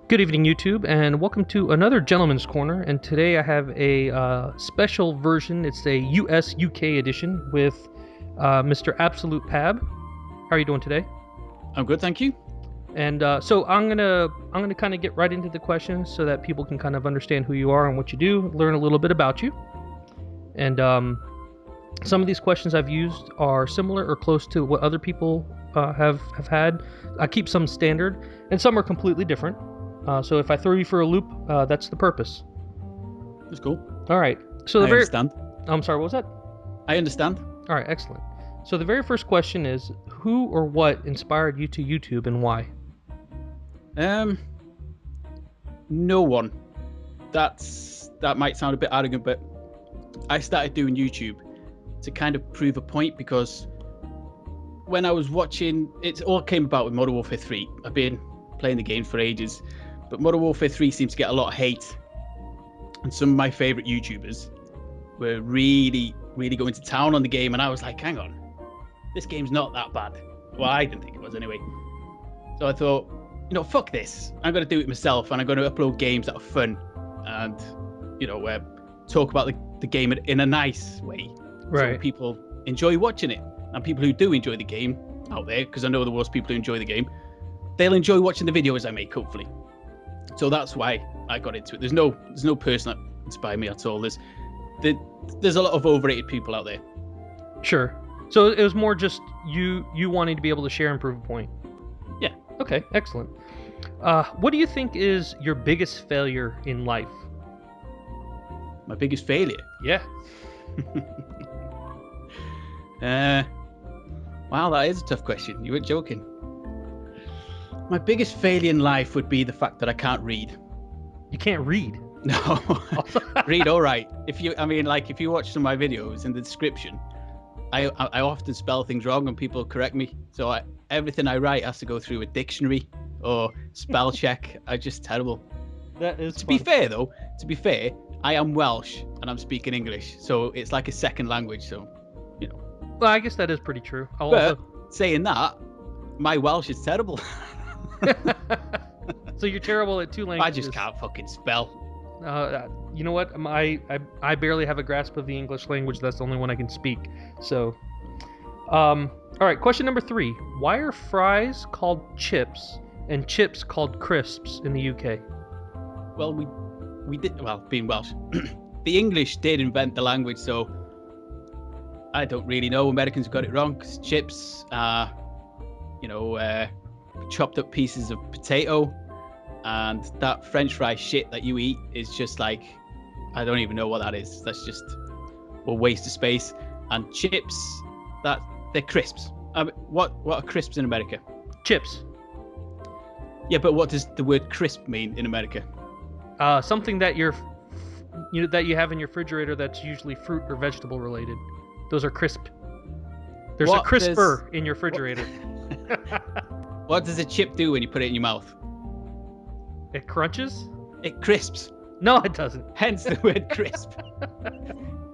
Good evening, YouTube, and welcome to another Gentleman's Corner. And today I have a special version. It's a US UK edition with Mr. AbsolutePab. How are you doing today? I'm good, thank you. And so I'm gonna kind of get right into the questions so that people can kind of understand who you are and what you do, learn a little bit about you. And some of these questions I've used are similar or close to what other people have had. I keep some standard, and some are completely different. So if I throw you for a loop, that's the purpose. That's cool. All right. So I understand. I'm sorry, what was that? I understand. All right, excellent. So the very first question is, who or what inspired you to YouTube and why? No one. That might sound a bit arrogant, but I started doing YouTube to kind of prove a point, because when I was watching, it all came about with Modern Warfare 3. I've been playing the game for ages, but Modern Warfare 3 seems to get a lot of hate, and some of my favorite YouTubers were really going to town on the game, and I was like, hang on, this game's not that bad. Well, I didn't think it was anyway. So I thought, fuck this, I'm going to do it myself, and I'm going to upload games that are fun and talk about the game in a nice way, right? So people enjoy watching it, and people who do enjoy the game out there, because I know there was people who enjoy the game, they'll enjoy watching the videos I make, hopefully. So that's why I got into it. There's no person that inspired me at all. There's a lot of overrated people out there. Sure. So it was more just you wanting to be able to share and prove a point. Yeah. Okay, excellent. What do you think is your biggest failure in life? My biggest failure? Yeah. Wow, that is a tough question. You weren't joking. My biggest failure in life would be the fact that I can't read. You can't read? No. Read all right. If you watch some of my videos, in the description, I often spell things wrong and people correct me. So everything I write has to go through a dictionary or spell check. I'm just terrible. That is To be fair, I am Welsh and I'm speaking English, so it's like a second language. So, Well, I guess that is pretty true. Saying that, my Welsh is terrible. So you're terrible at two languages. I just can't fucking spell. You know what? I barely have a grasp of the English language. That's the only one I can speak. So, all right. Question number 3. Why are fries called chips and chips called crisps in the UK? Well, we did. Well, being Welsh, the English did invent the language, so I don't really know. Americans got it wrong, because chips are, chopped up pieces of potato, and that French fry shit that you eat is just like, I don't even know what that is. That's just a waste of space. And chips, they're crisps. What are crisps in America? Chips. Yeah, but what does the word crisp mean in America? Something that that you have in your refrigerator that's usually fruit or vegetable related. Those are crisp. There's a crisper in your refrigerator. What does a chip do when you put it in your mouth? It crunches? It crisps. No, it doesn't. Hence the word crisp.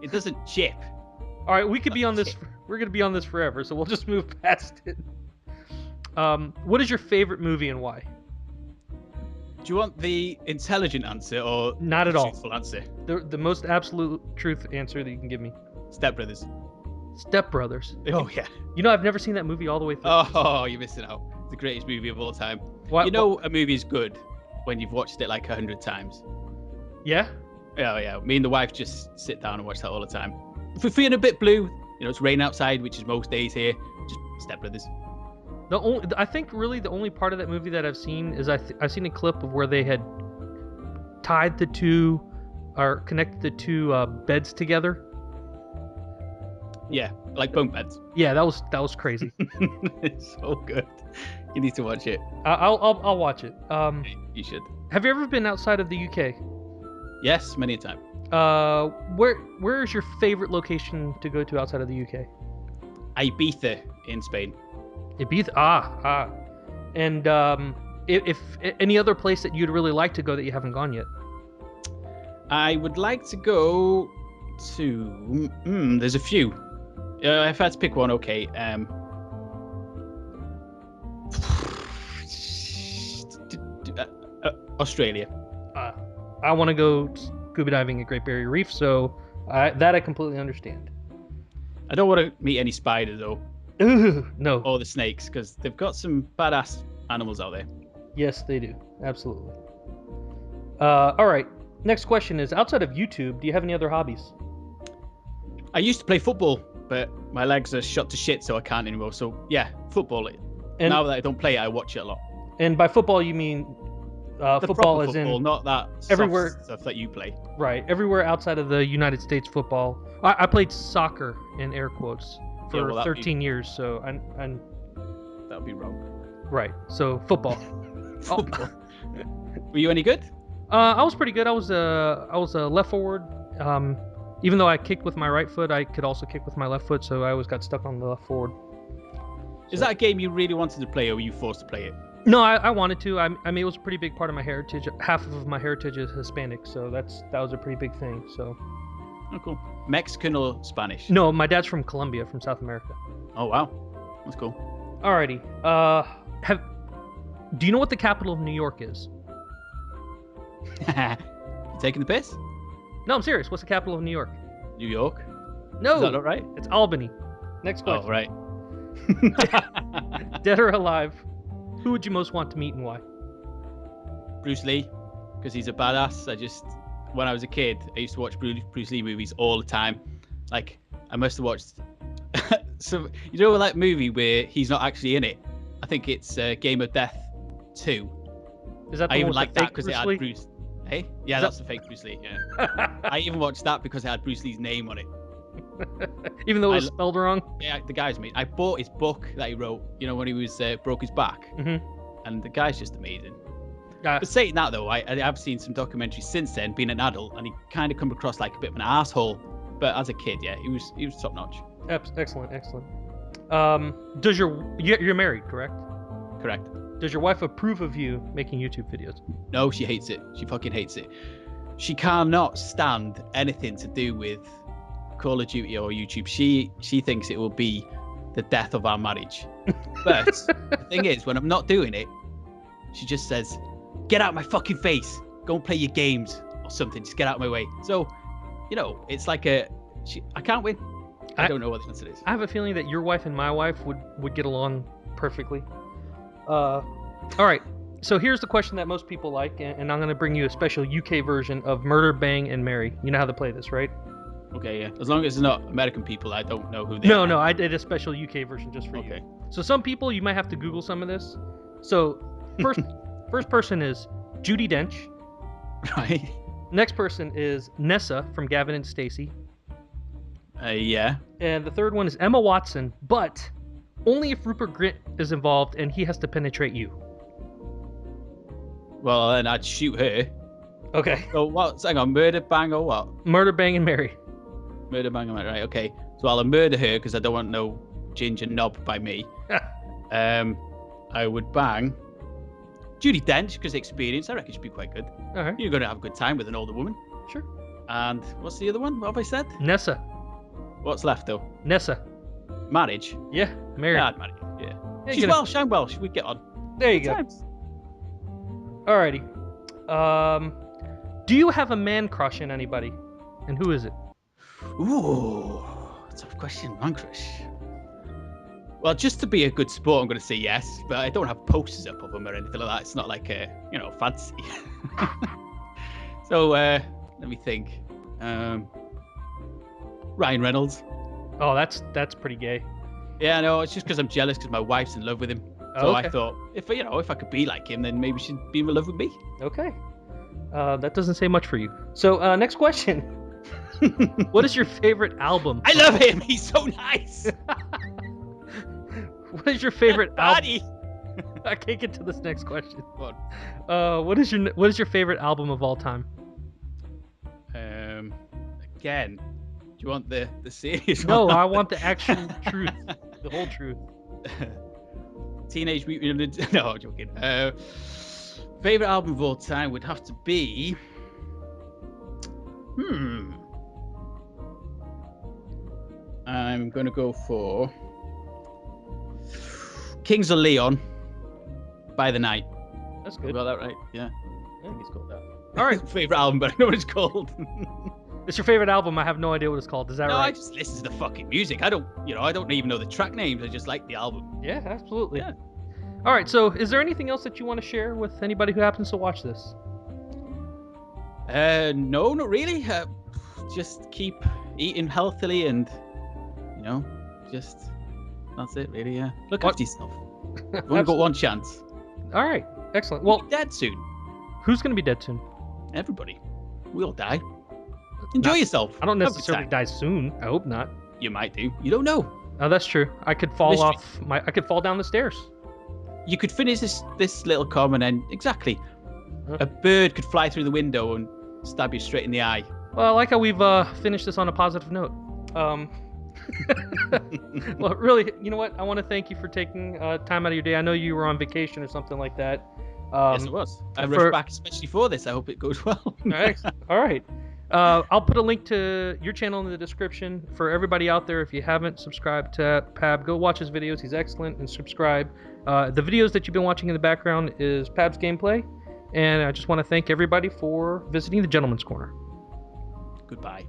It doesn't chip. All right, we could be on this. We're gonna be on this forever, so we'll just move past it. What is your favorite movie and why? Do you want the intelligent answer or not at the all? Truthful answer. The most absolute truth answer that you can give me. Step Brothers. Step Brothers. Oh yeah. I've never seen that movie all the way through. Oh, you're missing out. It's the greatest movie of all time. A movie is good when you've watched it like 100 times. Yeah? Yeah. Me and the wife just sit down and watch that all the time. If we're feeling a bit blue, it's raining outside, which is most days here, just Step Brothers. I think really the only part of that movie that I've seen is I've seen a clip of where they had tied the two, or connected the two beds together. Yeah, like bunk beds. Yeah, that was crazy. It's so good. You need to watch it. I'll watch it. You should. Have you ever been outside of the UK? Yes, many a time. Where is your favorite location to go to outside of the UK? Ibiza in Spain. Ibiza. And if any other place that you'd really like to go that you haven't gone yet? I would like to go to. There's a few. If I had to pick one, okay. Australia. I want to go scuba diving at Great Barrier Reef, so I completely understand. I don't want to meet any spiders though, Ooh, no. or the snakes, because they've got some badass animals out there. Yes, they do. Absolutely. All right. Next question is, outside of YouTube, do you have any other hobbies? I used to play football, but my legs are shot to shit, so I can't anymore. So yeah, football. And, now that I don't play it, I watch it a lot. And by football, you mean football as football, in not that everywhere stuff that you play. Right, everywhere outside of the United States football. I played soccer in air quotes for 13 years, so I that would be wrong. Right, so football. Football. Were you any good? I was pretty good. I was a left forward. Even though I kicked with my right foot, I could also kick with my left foot, so I always got stuck on the left forward. Is that a game you really wanted to play, or were you forced to play it? No, I wanted to. I mean, it was a pretty big part of my heritage. Half of my heritage is Hispanic, so that was a pretty big thing. So. Oh, cool. Mexican or Spanish? No, my dad's from Colombia, from South America. Oh wow, that's cool. Alrighty. Do you know what the capital of New York is? You taking the piss? No, I'm serious. What's the capital of New York? New York. No. Is that not right? It's Albany. Next question. Oh, right. Dead or alive, who would you most want to meet and why? Bruce Lee, because he's a badass. When I was a kid, I used to watch Bruce Lee movies all the time. Like, I must have watched some, that movie where he's not actually in it. I think it's Game of Death 2. Is that the I one even with like the that fake because it had Lee? Bruce. Hey, yeah, that's the fake Bruce Lee. Yeah. I even watched that because it had Bruce Lee's name on it. Even though it was spelled wrong? Yeah, the guy's amazing. I bought his book that he wrote, when he was broke his back. Mm-hmm. And the guy's just amazing. But saying that, though, I have seen some documentaries since then, being an adult, and he kind of come across like a bit of an asshole. But as a kid, yeah, he was top notch. Excellent. Does you're married, correct? Correct. Does your wife approve of you making YouTube videos? No, she hates it. She fucking hates it. She cannot stand anything to do with Call of Duty or YouTube. She thinks it will be the death of our marriage. But the thing is, when I'm not doing it, she just says, "Get out of my fucking face. Go and play your games or something. Just get out of my way." So, it's like I can't win. I don't know what the answer is. I have a feeling that your wife and my wife would get along perfectly. All right. So here's the question that most people like, and I'm going to bring you a special UK version of Murder, Bang, and Marry. You know how to play this, right? Okay, yeah. As long as it's not American people, I don't know who they are. No, I did a special UK version just for you. So some people, you might have to Google some of this. So first person is Judi Dench. Right. Next person is Nessa from Gavin and Stacey. Yeah. And the third one is Emma Watson, but only if Rupert Grint is involved and he has to penetrate you. Well, then I'd shoot her. Okay. So what? Hang on, murder, bang, or what? Murder, Bang, and Marry. Murder, bang, and marry. Right. Okay. So I'll murder her because I don't want no ginger knob by me. I would bang Judi Dench because experience. I reckon she'd be quite good. All right. You're gonna have a good time with an older woman. Sure. And what's the other one? What have I said? Nessa. What's left though? Nessa. Marriage. Yeah. Marry. Yeah, I'd marry. Yeah. She's Welsh. I'm Welsh. We'd get on. There you go. Alrighty. Do you have a man crush in anybody? And who is it? Ooh, tough question. Man crush. Well, just to be a good sport, I'm going to say yes, but I don't have posters up of them or anything like that. It's not like a, fancy. So, let me think. Ryan Reynolds. Oh, that's pretty gay. Yeah, no, it's just because I'm jealous because my wife's in love with him. So I thought, if I could be like him, then maybe she'd be in love with me. Okay. That doesn't say much for you. So, next question. What is your favorite album? I love him. He's so nice. What is your favorite album? I can't get to this next question. What is your favorite album of all time? Again, do you want the serious one? No, I want the actual truth, the whole truth. Teenage Mutant Ninja. No, I'm joking. Favorite album of all time would have to be. I'm gonna go for Kings of Leon by the Night. That's good. Got that right? Yeah. I think it's called that. All right. Favorite album, but I know what it's called. It's your favorite album. I have no idea what it's called. Is that No, right? I just listen to the fucking music. I don't even know the track names. I just like the album. Yeah, absolutely. Yeah. All right. So, is there anything else that you want to share with anybody who happens to watch this? No, not really. Just keep eating healthily and, just that's it, really. Yeah. Look after yourself. You've only got one chance. All right. Excellent. Well, You'll be dead soon. who's going to be dead soon? Everybody. We'll die. Enjoy yourself. I don't Have a good necessarily time. die soon. I hope not. You might do. You don't know. Oh, that's true. I could fall I could fall down the stairs. You could finish this little comment and exactly. A bird could fly through the window and stab you straight in the eye. Well, I like how we've finished this on a positive note. Well, really, you know what? I want to thank you for taking time out of your day. I know you were on vacation or something like that. Yes, it was. I rushed back especially for this. I hope it goes well. All right. I'll put a link to your channel in the description for everybody out there. If you haven't subscribed to Pab, go watch his videos. He's excellent, and subscribe. The videos that you've been watching in the background is Pab's gameplay, and I just want to thank everybody for visiting the Gentleman's Corner. Goodbye.